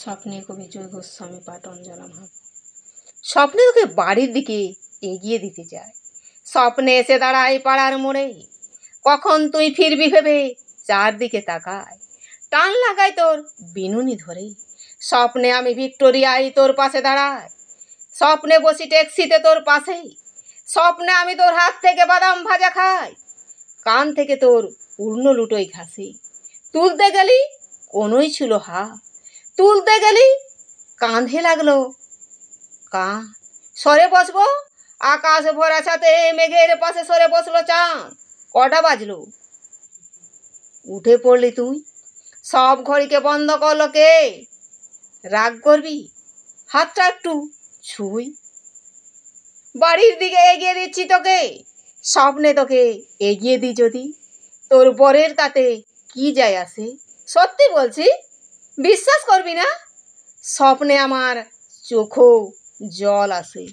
স্বপ্নে কবি জয় গোস্বামী পাঠ অঞ্জনা ভাব। স্বপ্নে তোকে বাড়ির দিকে এগিয়ে দিতে যায়, স্বপ্নে এসে দাঁড়ায় পাড়ার মোড়ে, কখন তুই ফিরবি ভেবে চারদিকে তাকায়, টান লাগায় তোর বিনুনি ধরে। স্বপ্নে আমি ভিক্টোরিয়ায় তোর পাশে দাঁড়াই, স্বপ্নে বসি ট্যাক্সিতে তোর পাশেই, স্বপ্নে আমি তোর হাত থেকে বাদাম ভাজা খাই, কান থেকে তোর পূর্ণ লুটোই ঘাসি। তুলতে গেলি কোনোই ছিল হা, তুলতে গেলি কাঁধে লাগলো কা। সরে বসবো আকাশ ভরা ছাতে, মেঘের পাশে সরে বসলো চাঁদ। কটা বাজলো উঠে পড়লি তুই, সব ঘড়িকে বন্ধ করলো কে? রাগ করবি হাতটা একটু ছুঁই, বাড়ির দিকে এগিয়ে দিচ্ছি তোকে, স্বপ্নে তোকে এগিয়ে দিই যদি, তোর বরের তাতে কি যায় আসে? সত্যি বলছি, বিশ্বাস করবি না, স্বপ্নে আমার চোখেও জল আসে।